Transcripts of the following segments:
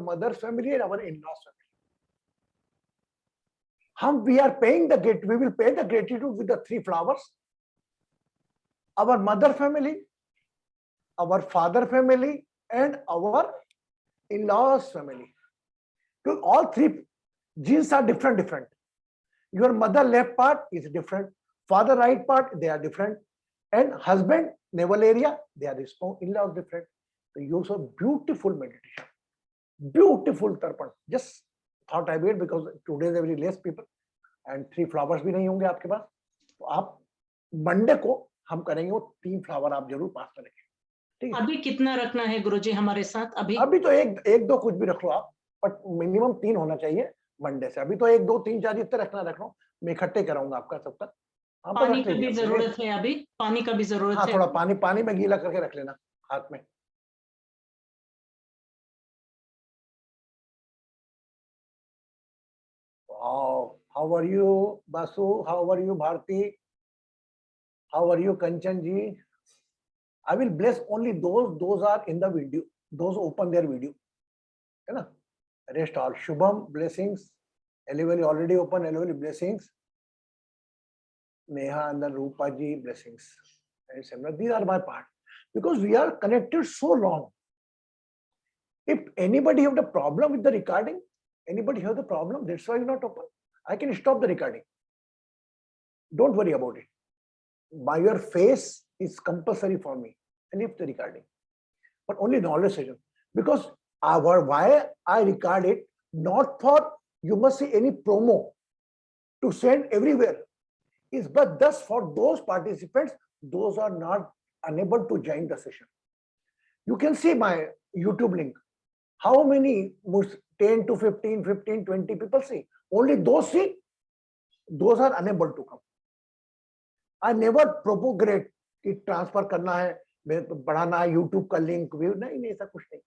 mother's family and our in-laws family. We are paying we will pay the gratitude with the 3 flowers. Our mother family, our father family, and our in-laws family. So all 3 genes are different. Your mother left part is different, father right part, they are different, and husband navel area, they are in-laws different. So use a beautiful meditation, beautiful tarpan. Just thought I made because today there will be less people and 3 flowers भी नहीं होंगे आपके पास. तो आप Monday को हम करेंगे वो 3 फ्लावर आप जरूर पास करेंगे. ठीक है. अभी कितना रखना है गुरुजी हमारे साथ? अभी तो एक दो कुछ भी रख लो आप, बट मिनिमम 3 होना चाहिए मंडे से. अभी तो 1 2 3 4 जितने रखना रख लो, मैं इकट्ठे कराऊंगा आपका सब तक. पानी की भी जरूरत है अभी, पानी का भी जरूरत है. थोड़ा पानी में गीला करके रख लेना हाथ में. Wow, how are you, Basu? How are you, Bharti? How are you, Kanchanji? I will bless only those are in the video, those open their video. है ना? Rest all. Shubham, blessings. Elivali already open, Elivali blessings. Neha and then Rupa ji, blessings. And similar. These are my part. Because we are connected so long. If anybody have the problem with the recording, anybody have the problem, that's why you're not open. I can stop the recording. Don't worry about it. By your face is compulsory for me. I leave the recording. But only knowledge session. Because why I record it, not for you must see any promo to send everywhere. Is but thus for those participants, those are not unable to join the session. You can see my YouTube link. How many 10 to 15, 20 people see? Only those see, those are unable to come. I never propagate कि transfer करना है, बढ़ाना है YouTube का link भी नहीं, ऐसा कुछ नहीं.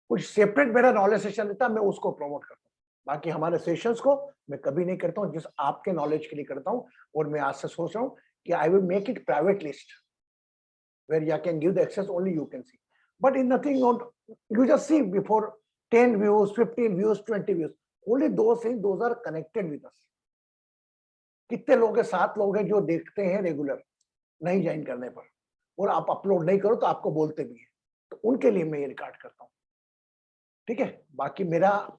कुछ सेपरेट मेरा नॉलेज सेशन रहता है, मैं उसको प्रमोट करता हूँ. बाकी हमारे सेशंस को मैं कभी नहीं करता हूँ, जिस आपके नॉलेज के लिए करता हूँ. और मैं आज से सोच रहा हूँ कि I will make it private list where you can give the access, only you can see. But in nothing, you just see before 10 views, 15 views, 20 views. Only those things, those are connected with us. कितने लोग हैं? 7 लोग हैं जो देखते हैं regular, नहीं join करने पर, और आप अपलोड नहीं करो तो आपको बोलते भी हैं. तो उनके लिए मैं ये रिकॉर्ड करता हूँ. ठीक है. बाकी मेरा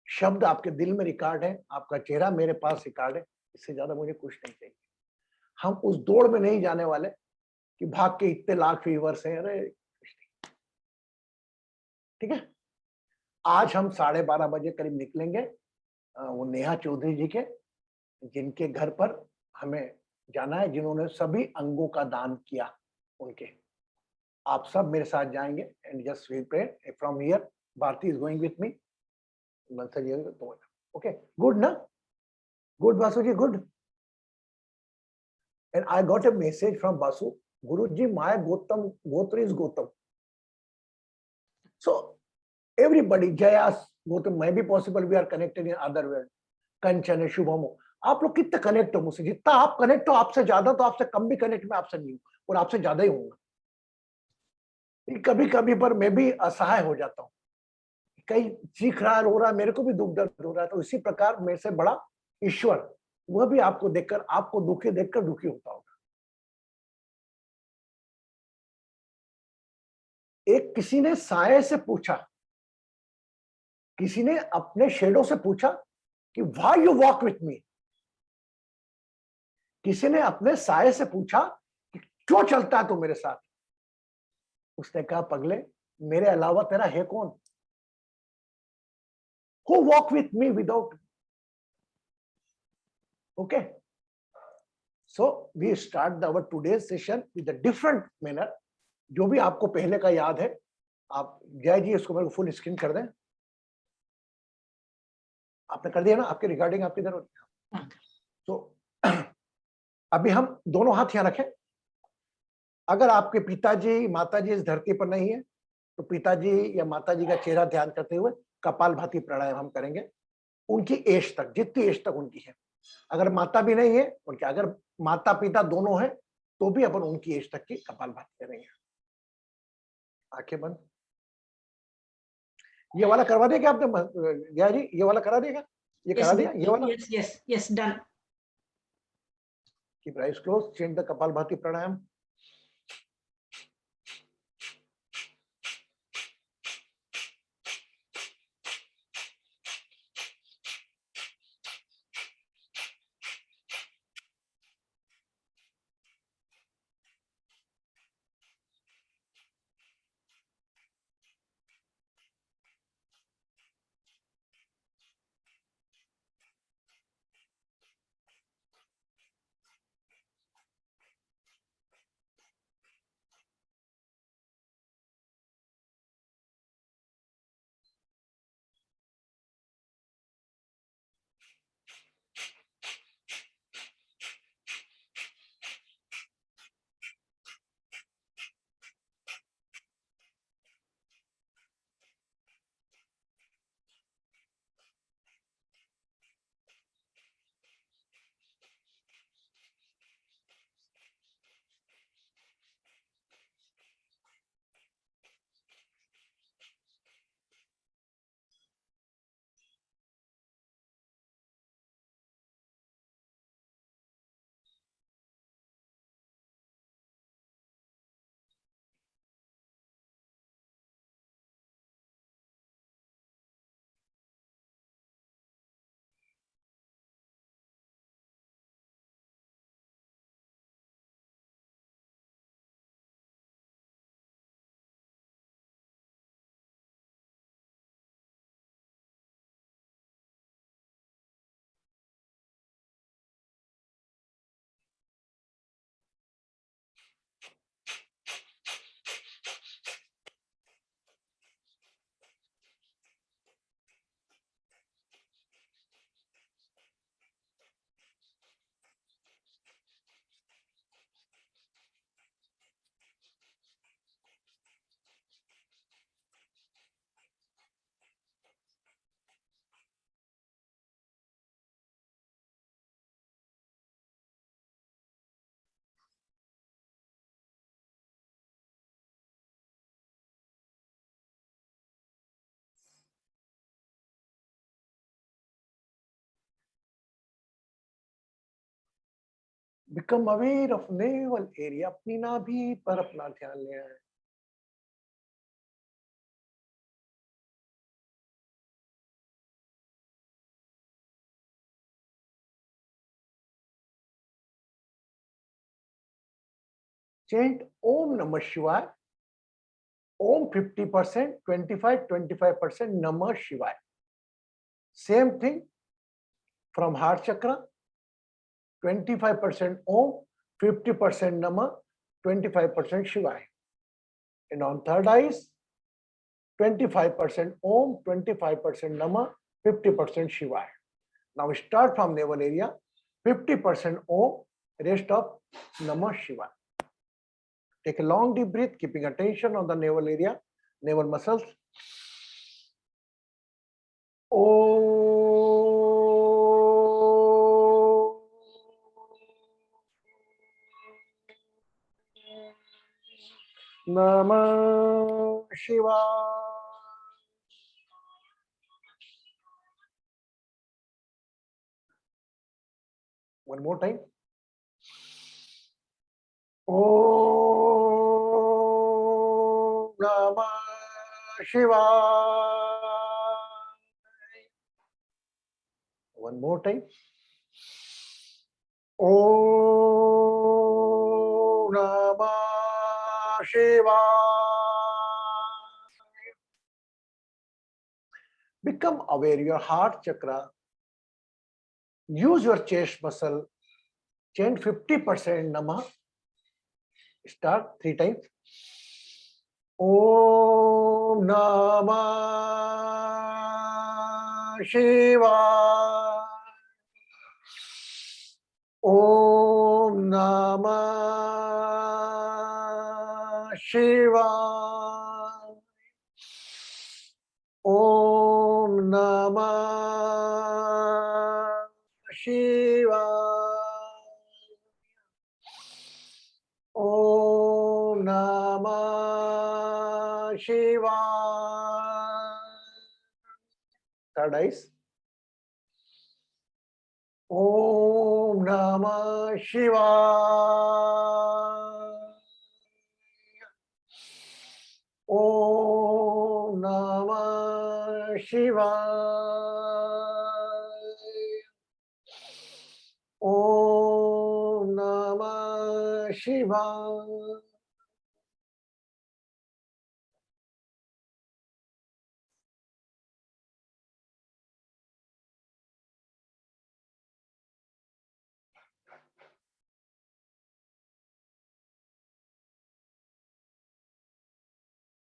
शब्द आपके दिल में रिकॉर्ड है, आपका चेहरा मेरे पास रिकॉर्ड है. इससे ज्यादा मुझे कुछ नहीं चाहिए. हम उस दौड़ में नहीं जाने वाले कि भाग के इतने लाख व्यूअर्स हैं. अरे ठीक है. आज हम 12:30 बजे करीब निकलेंगे वो नेहा चौधरी जी के, जिनके घर पर हमें जाना है, जिन्होंने सभी अंगों का दान किया. उनके आप सब मेरे साथ जाएंगे. And just we pray from here. Bharati is going with me. Okay, good ना? Good Basu ji, good. And I got a message from Basu, guru ji my gotra is Gautam. So everybody, Jayas, Gautam, may be possible we are connected in other world. Kanchan है, शुभम हो, आप लोग कितने connect हो मुझसे? जितना आप कनेक्ट हो आपसे ज्यादा, तो आपसे कम भी कनेक्ट मैं आपसे नहीं हूँ, और आपसे ज्यादा ही होऊंगा. कभी कभी पर मैं भी असहाय हो जाता हूँ. कहीं चीख रहा रो रहा, मेरे को भी दुख दर्द हो रहा है. तो इसी प्रकार मेरे से बड़ा ईश्वर, वह भी आपको देखकर, आपको दुखी देखकर दुखी होता होगा. एक किसी ने साये से पूछा, किसी ने अपने शेडो से पूछा कि व्हाई यू वॉक विथ मी. किसी ने अपने साये से पूछा कि क्यों चलता है तू मेरे साथ. उसने कहा, पगले, मेरे अलावा तेरा है कौन? Who walk with me without. Okay, so we start our today session with a different manner. जो भी आपको पहले का याद है, आप जय जी इसको मेरे को फुल स्क्रीन कर दें. आपने कर दिया ना? आपके रिकॉर्डिंग आपकी इधर होती है. तो अभी हम दोनों हाथ यहां रखें. अगर आपके पिताजी माताजी इस धरती पर नहीं है, तो पिताजी या माताजी का चेहरा ध्यान करते हुए कपालभाति प्राणायाम हम करेंगे. उनकी एज तक, जितनी एज तक उनकी है. अगर माता भी नहीं है उनके, अगर माता पिता दोनों हैं, तो भी अपन उनकी एज तक की कपालभाति करेंगे. आंखें बंद. ये वाला करवा दिया क्या आपने गया जी? ये वाला करा देगा? ये Yes, करा दिया ये वाला? yes, done. Keep eyes closed, change the Kapalbhati pranayam. Become aware of navel area. अपनी नाभि पर अपना ध्यान ले आए. Chant Om Namah Shivaya. Om 50%, 25% Namah Shivaya. Same thing from heart chakra. 25% Om, 50% Namah, 25% Shivaya. And on third eyes, 25% Om, 25% Namah, 50% Shivaya. Now start from navel area, 50% Om, rest of Namah Shivaya. Take a long deep breath, keeping attention on the navel area, navel muscles. Namah Shivaya. One more time. Om Namah Shivaya. One more time. Om Namah Shivaya. Become aware your heart chakra. Use your chest muscle. Chant 50% Namah. Start 3 times. Om Namah Shivaya. Om Namah Shivaya. Om Namah Shivaya. Om Namah Shivaya. Third eyes. Om Namah Shivaya. Om Namah Shivaya. Om Namah Shivaya.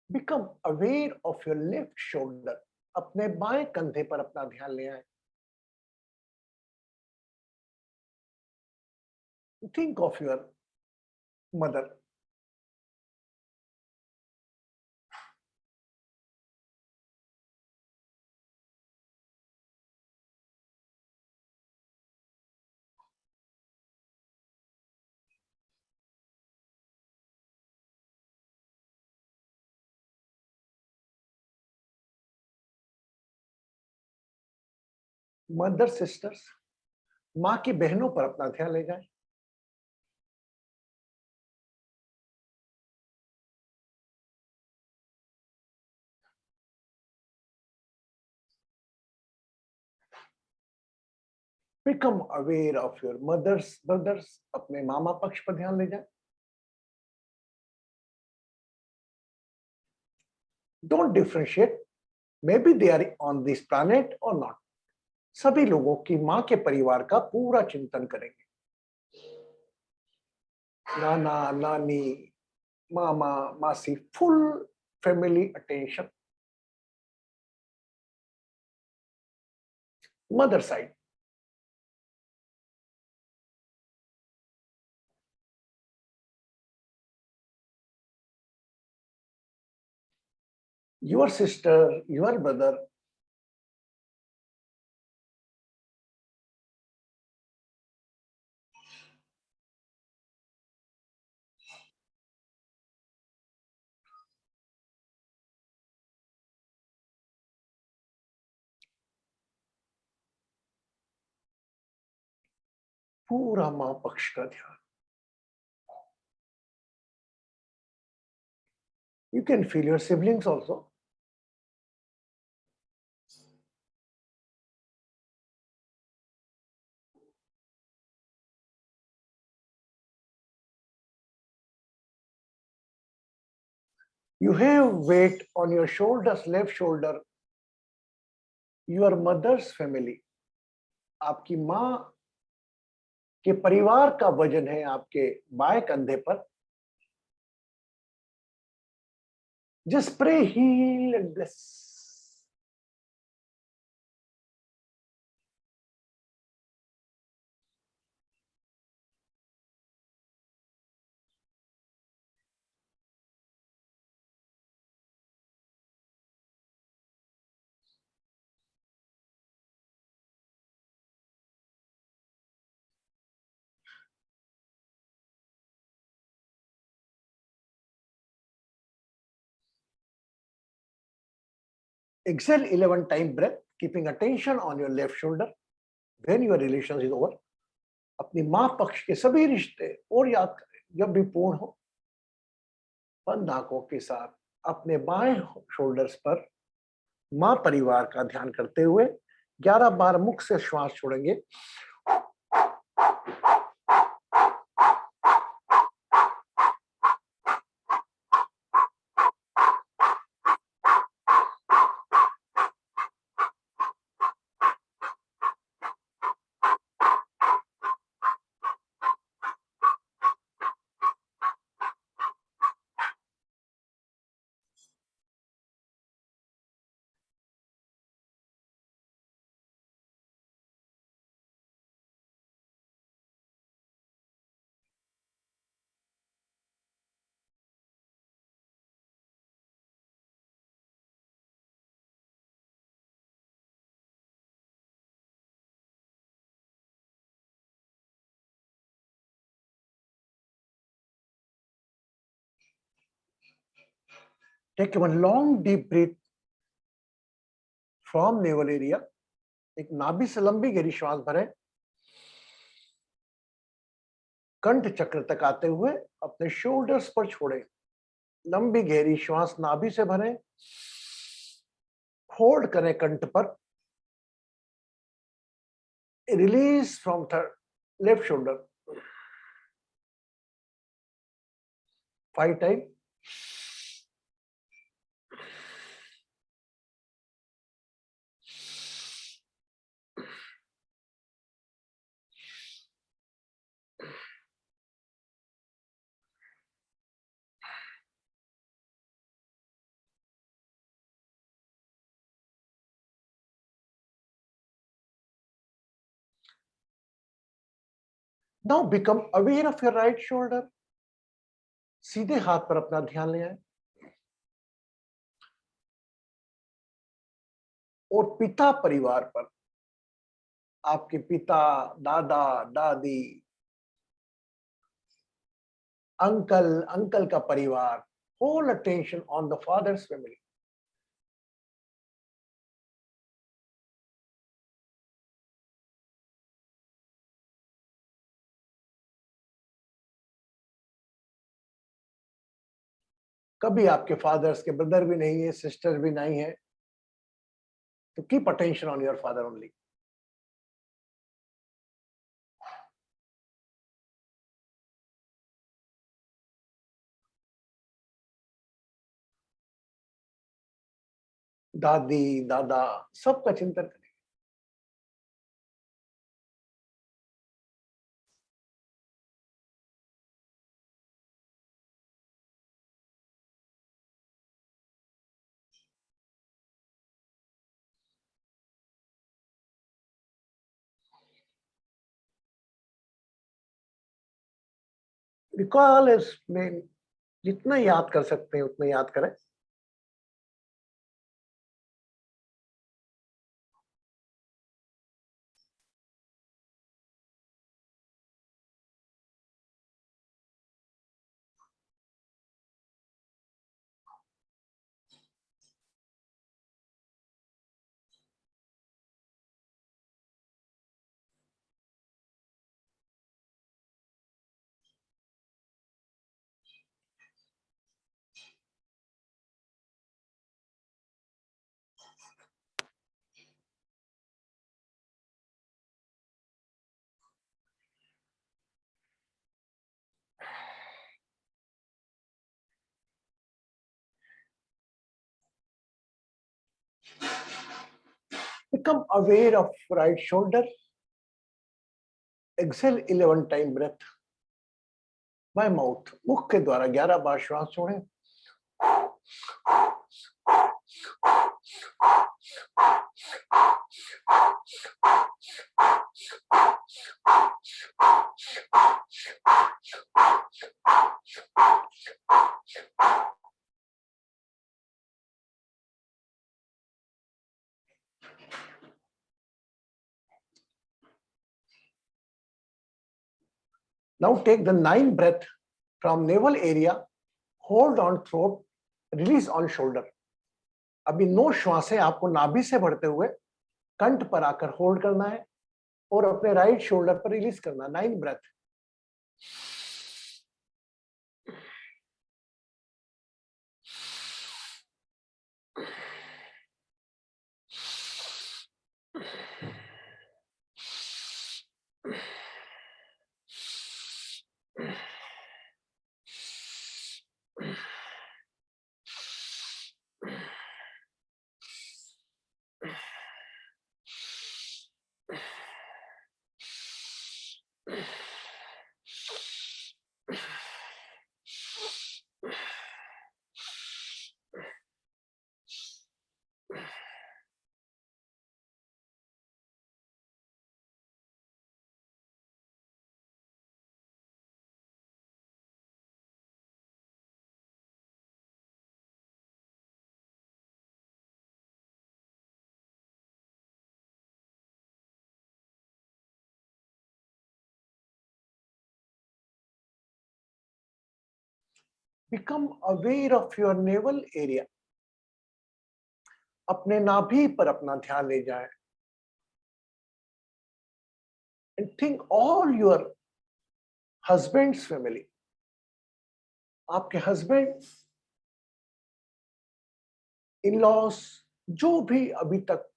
Become aware of your left shoulder. अपने बाएं कंधे पर अपना ध्यान ले आए. Think of your mother. Mother sisters, माँ की बहनों पर अपना ध्यान ले जाए. Become aware of your mother's brothers. अपने मामा पक्ष पर ध्यान ले जाए. Don't differentiate. Maybe they are on this planet or not. सभी लोगों की माँ के परिवार का पूरा चिंतन करेंगे. नाना, नानी, मामा, मासी, full family attention. Mother side. Your sister, your brother. पूरा माँ पक्ष का ध्यान. You can feel your siblings also. You have weight on your shoulders, left shoulder. Your mother's family. आपकी माँ के परिवार का वजन है आपके बाएं कंधे पर. Just pray, heal and bless. Exhale 11 times breath, keeping attention on your left shoulder. When your relation is over, अपनी माँ पक्ष के सभी रिश्ते और याद करें. जब भी पूर्ण हो, बंद आंखों के साथ अपने बाएं शोल्डर्स पर माँ परिवार का ध्यान करते हुए 11 बार मुख से श्वास छोड़ेंगे. Take one long deep breath from naval area, एक नाभि से लंबी गहरी श्वास भरें, कंठ चक्र तक आते हुए अपने शोल्डर्स पर छोड़ें। लंबी गहरी श्वास नाभि से भरें, होल्ड करें कंठ पर, release from left shoulder 5 time. Now become aware of your right shoulder. सीधे हाथ पर अपना ध्यान ले आए और पिता परिवार पर, आपके पिता, दादा, दादी, अंकल का परिवार, whole attention on the father's family. कभी आपके फादर्स के ब्रदर भी नहीं है, सिस्टर भी नहीं है, तो keep attention on your father only. दादी, दादा, सबका चिंतन करें। रिकॉल में जितना याद कर सकते हैं उतना याद करें। Become aware of right shoulder. Exhale 11 time breath by mouth. मुख के द्वारा 11 बार श्वास छोड़ें। Now take the 9 breath from navel area, hold on throat, release on shoulder. अभी 9 श्वासें आपको नाभि से बढ़ते हुए कंठ पर आकर होल्ड करना है और अपने राइट शोल्डर पर रिलीज करना। 9 breath. Become aware of your navel area. अपने नाभि पर अपना ध्यान ले जाए and think all your husband's family. आपके हस्बैंड, इन लॉस, जो भी अभी तक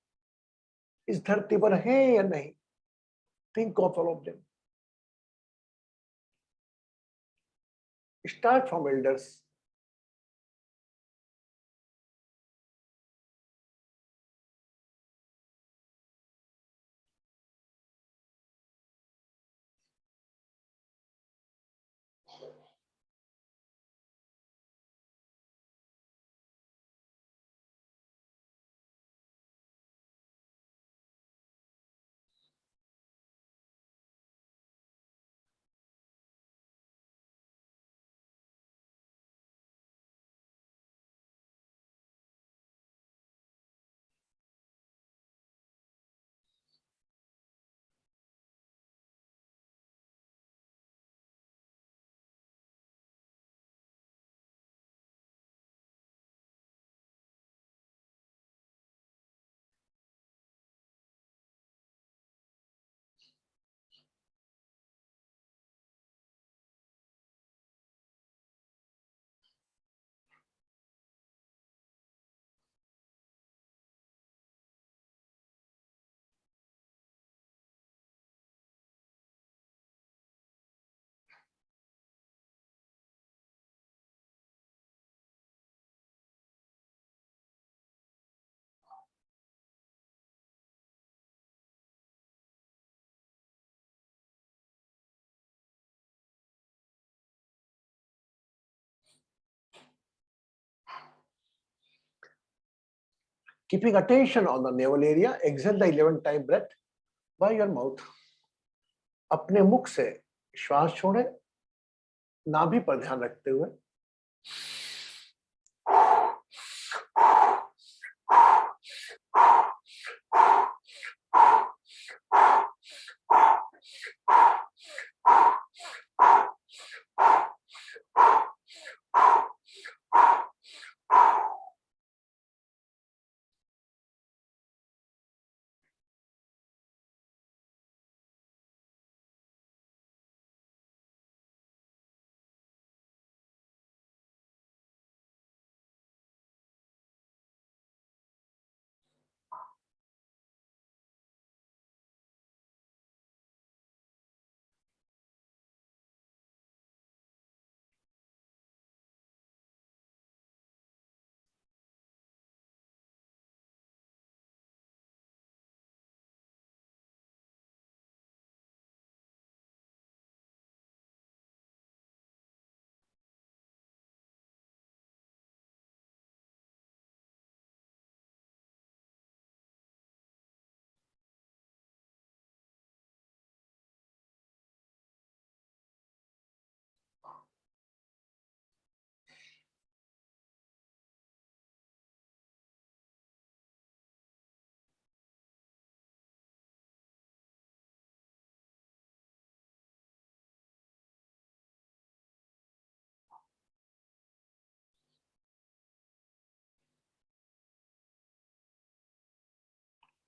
इस धरती पर हैं या नहीं, think of all of them. Start from elders. Keeping attention on the navel area, exhale the 11 time breath by your mouth. अपने मुख से श्वास छोड़े, नाभि पर ध्यान रखते हुए.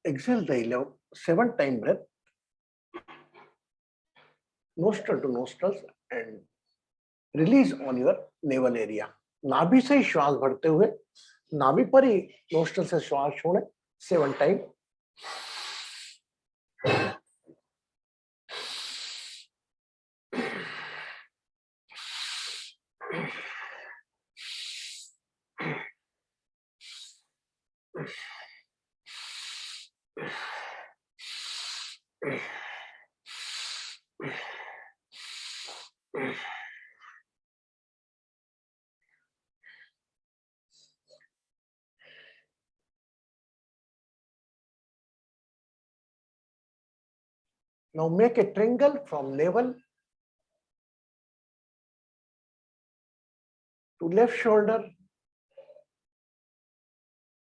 Exhale the 7 time breath, nostril to nostrils, and release on your navel area. नाभि से ही श्वास भरते हुए नाभि पर ही नोस्ट्रल से श्वास छोड़े 7 time. Now make a triangle from navel to left shoulder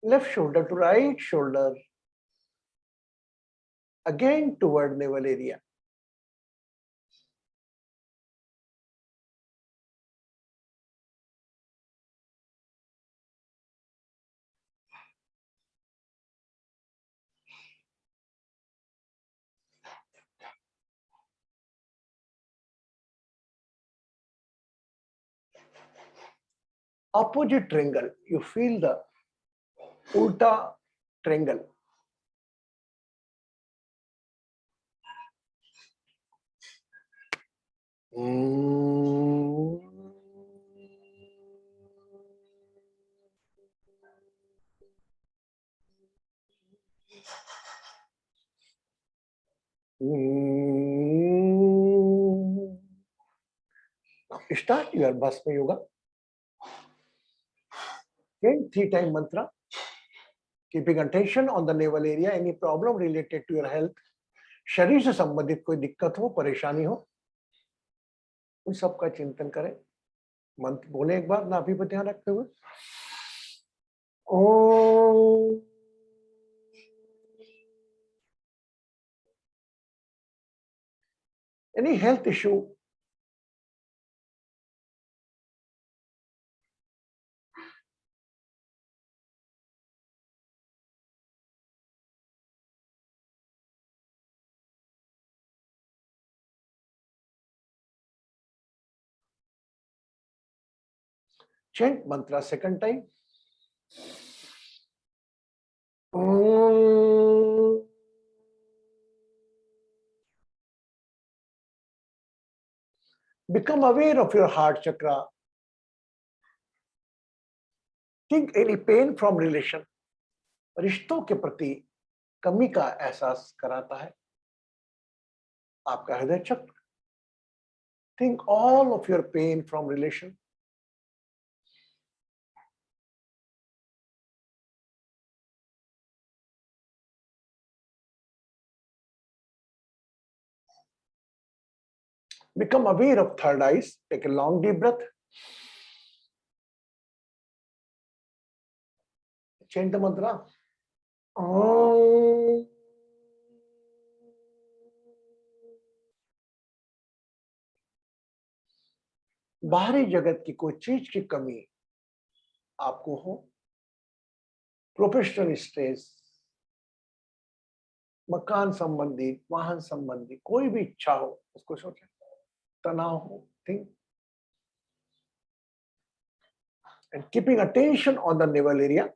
to right shoulder, again toward navel area. opposite triangle, you feel the ulta triangle. Start your Bhasma Yoga. Chant 3 times mantra, keeping attention on the navel area. Any problem related to your health, शरीर से संबंधित कोई दिक्कत हो, परेशानी हो, उन सब का चिंतन करें. मंत्र बोले एक बार नाभि पर ध्यान रखते हुए. ओम. Any health issue, chant mantra second time. Om. Become aware of your heart chakra. Think any pain from relation. रिश्तों के प्रति कमी का एहसास कराता है आपका हृदय चक्र. Think all of your pain from relation. Become aware of third eyes. Take a long deep breath. Chant the mantra. Om. बाहरी जगत की कोई चीज की कमी आपको हो, प्रोफेशनल स्ट्रेस, मकान संबंधी, वाहन संबंधी कोई भी इच्छा हो, उसको सोचें. तनाव हो, think. And keeping attention on the navel area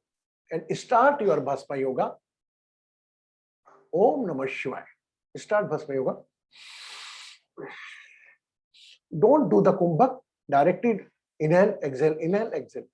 and start your Bhasma Yoga. Om Namah Shivaya. Start Bhasma Yoga. Don't do the Kumbhak. Directly inhale, exhale, inhale, exhale.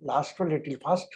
Last one little fast.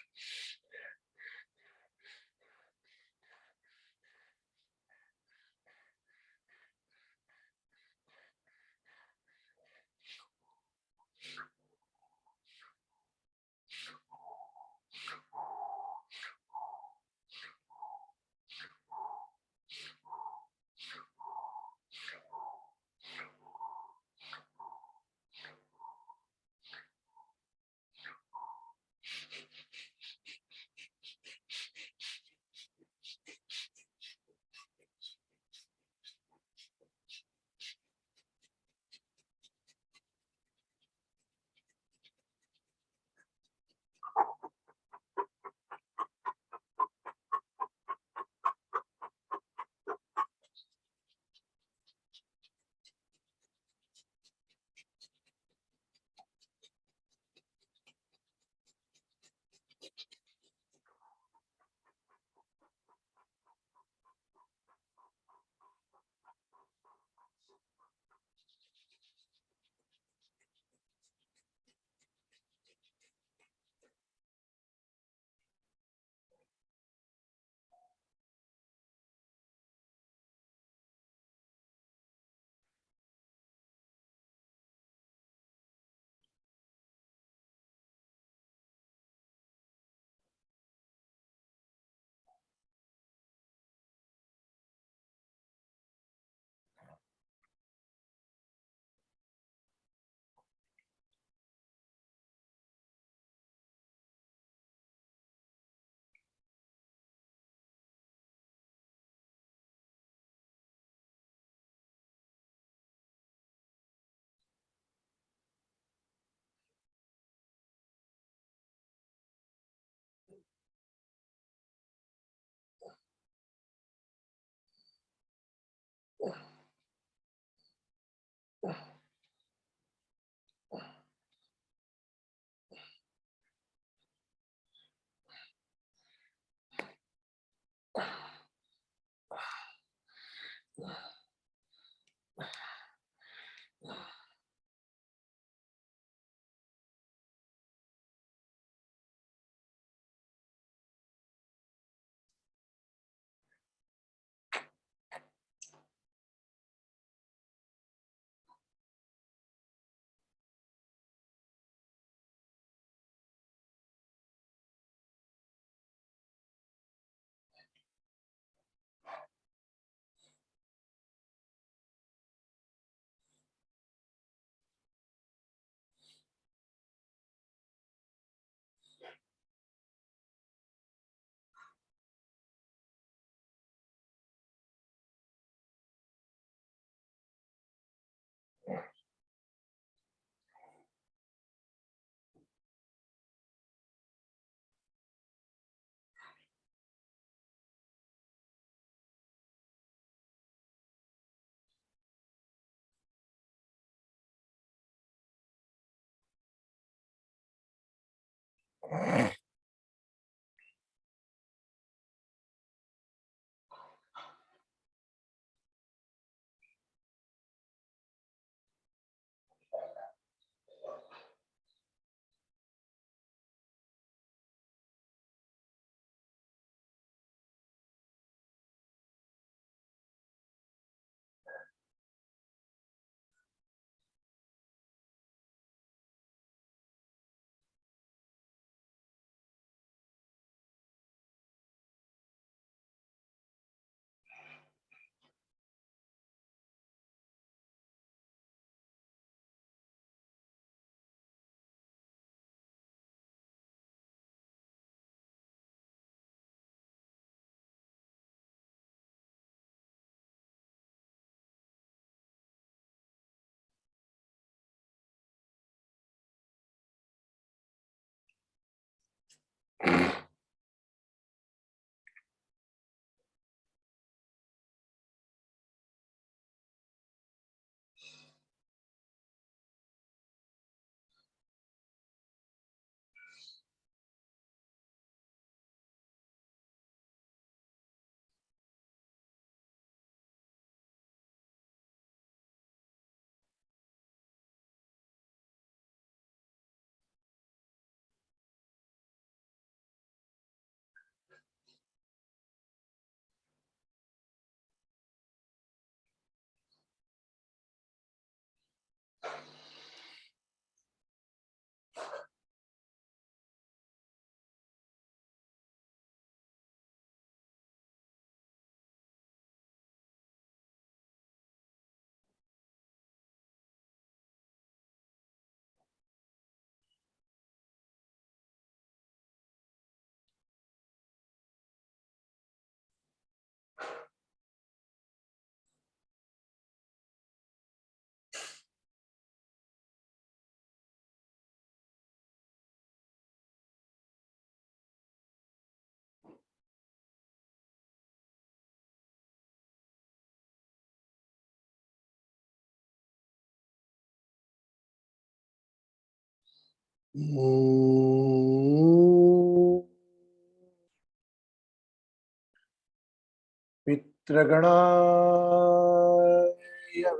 पितृगणाय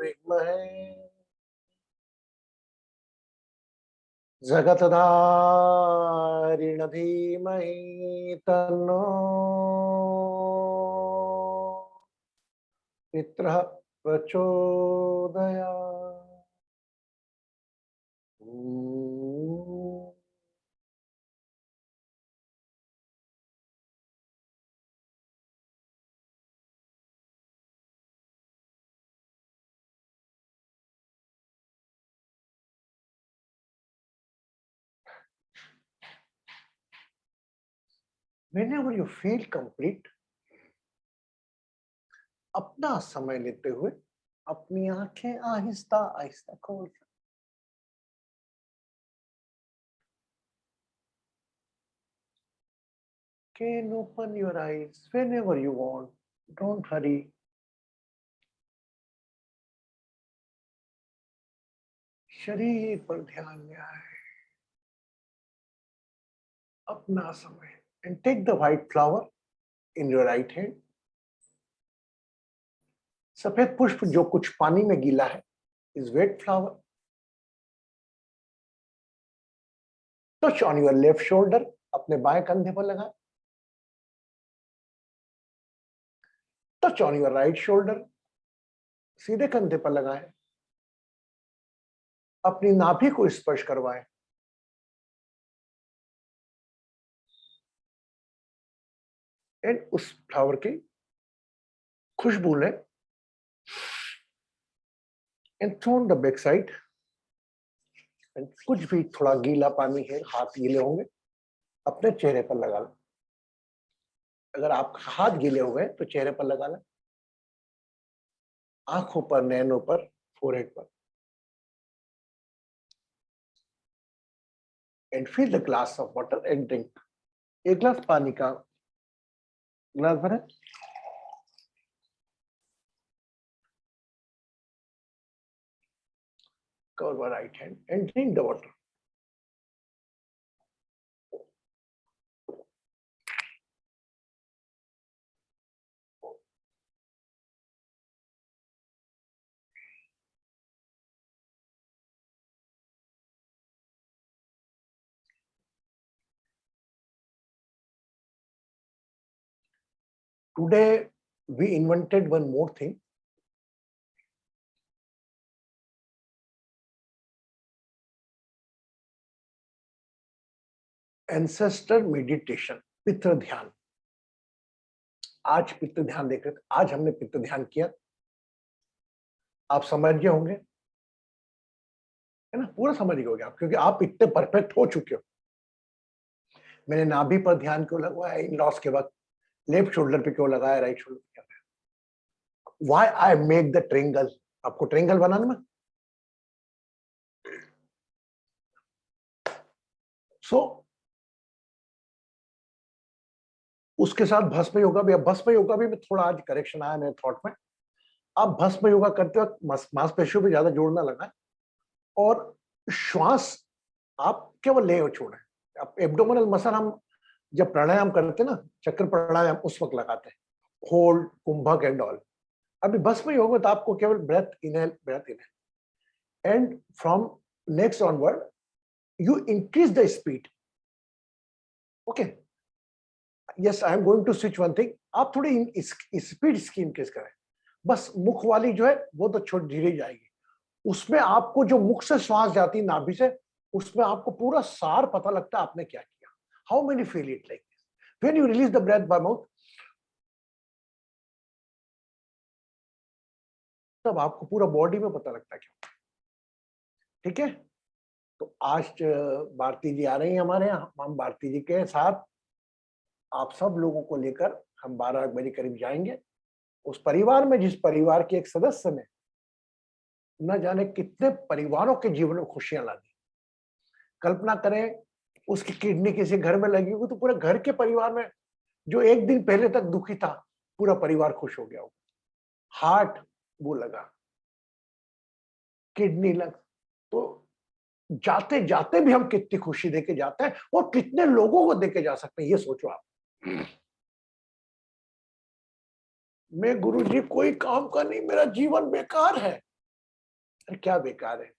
विद्महे जगतधारिण धीमहि तन्नो पितरः प्रचोदयात्। Whenever you feel complete, अपना समय लेते हुए अपनी आंखें आहिस्ता आहिस्ता खोल। Can open your eyes whenever you want. Don't hurry. शरीर पर ध्यान में आए, अपना समय। And take the white flower in your right hand. सफेद पुष्प जो कुछ पानी में गीला है is wet flower. Touch on your left shoulder. अपने बाएं कंधे पर लगाएं. Touch on your right shoulder. सीधे कंधे पर लगाएं. अपनी नाभि को स्पर्श करवाएं. एंड उस फ्लावर की खुशबू लें. And throw on the back side. And कुछ भी थोड़ा गीला पानी है, हाथ गीले होंगे, अपने चेहरे पर लगा लें. अगर आप हाथ गीले हो गए तो चेहरे पर लगा लें, आंखों पर, नैनों पर, फोरहेड पर. And fill the glass of water and drink. एक गिलास पानी का गिलास भरें. Cover by right hand and drink the water. Today we invented one more thing. Ancestor meditation, पितृ ध्यान. आज पितृ ध्यान देख रहे थे. आज हमने पितृ ध्यान किया. आप समझ गए होंगे, है ना? पूरा समझ गए होंगे आप, क्योंकि आप इतने परफेक्ट हो चुके हो. मैंने नाभि पर ध्यान क्यों लगवाया इन लॉस के वक्त, लेफ्ट शोल्डर पे क्यों लगाया, राइट शोल्डर पे क्यों लगाया, why I make the triangle. आपको ट्रायंगल बनाना में सो उसके साथ भस्म योगा भी. अब भस्म योगा भी में थोड़ा आज करेक्शन आया मेरे थॉट में. आप भस्म योगा करते वक्त मांसपेशियों पे ज्यादा जोर ना लगाएं और श्वास आप केवल ले और छोड़ें. आप एब्डोमिनल मसल हम जब प्राणायाम करते हैं ना, चक्र प्राणायाम, उस वक्त लगाते हैं, होल्ड, कुंभक एंड ऑल. अभी भस्म योग में तो आपको केवल breath inhale, breath inhale, and from next onward you increase the speed. Okay, yes, I am going to switch one thing. आप थोड़ी स्पीड इसकी इंक्रीज करें. बस मुख वाली जो है वो तो छोड़ धीरे जाएगी. उसमें आपको जो मुख से श्वास जाती नाभि से, उसमें आपको पूरा सार पता लगता है आपने क्या किया. How many feel it like this when you release the breath by mouth. तब आपको पूरा बॉडी में पता लगता है क्या. ठीक है, तो आज भारती जी आ रही हैं हमारे यहाँ. हम भारती जी के साथ आप सब लोगों को लेकर हम 12 बजे करीब जाएंगे. उस परिवार में, जिस परिवार के एक सदस्य ने न जाने कितने परिवारों के जीवन में खुशियां ला दी. कल्पना करें, उसकी किडनी किसी घर में लगी हुई तो पूरे घर के परिवार में, जो एक दिन पहले तक दुखी था, पूरा परिवार खुश हो गया हो. हार्ट वो लगा, किडनी लग, तो जाते जाते भी हम कितनी खुशी देके जाते हैं और कितने लोगों को देके जा सकते हैं, ये सोचो आप। मैं गुरुजी कोई काम का नहीं, मेरा जीवन बेकार है। अरे क्या बेकार है?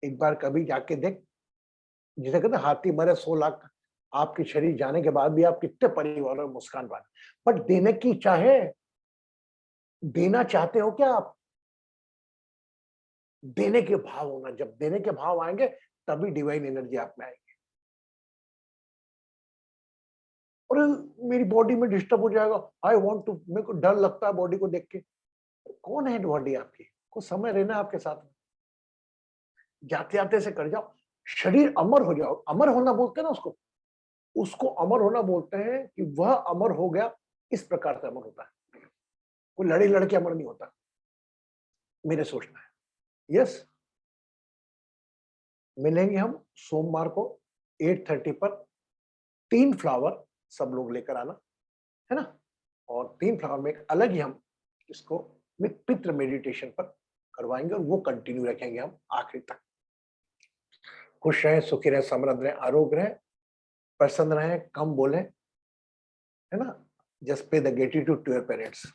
एक बार कभी जाके देख, जिसे कहते हैं हाथी मरे 100 लाख, आपके शरीर जाने के बाद भी आप कितने परिवारों में मुस्कान पाए, बट देने की चाहे, देना चाहते हो क्या आप? देने के भाव होना, जब देने के भाव आएंगे तभी डिवाइन एनर्जी आप में आएगी। और मेरी बॉडी में डिस्टर्ब हो जाएगा, आई वांट टू, मेरे को डर लगता है बॉडी को देख के। कौन है बॉडी आपकी? कुछ समय रहना आपके साथ में, जाते जाते से कर जाओ, शरीर अमर हो जाओ। अमर होना बोलते हैं ना उसको, उसको अमर होना बोलते हैं कि वह अमर हो गया, इस प्रकार से अमर होता है। कोई लड़े लड़के अमर नहीं होता, मेरे सोचना है। यस, मिलेंगे हम सोमवार को 8:30 पर। 3 फ्लावर सब लोग लेकर आना, है ना? और 3 फ्लावर में एक अलग ही हम इसको पितृ मेडिटेशन पर करवाएंगे और वो कंटिन्यू रखेंगे हम आखिर तक। खुश रहें, सुखी रहें, समृद्ध रहें, आरोग्य रहें, प्रसन्न रहें, कम बोलें, है ना? Just pay the gratitude to your parents.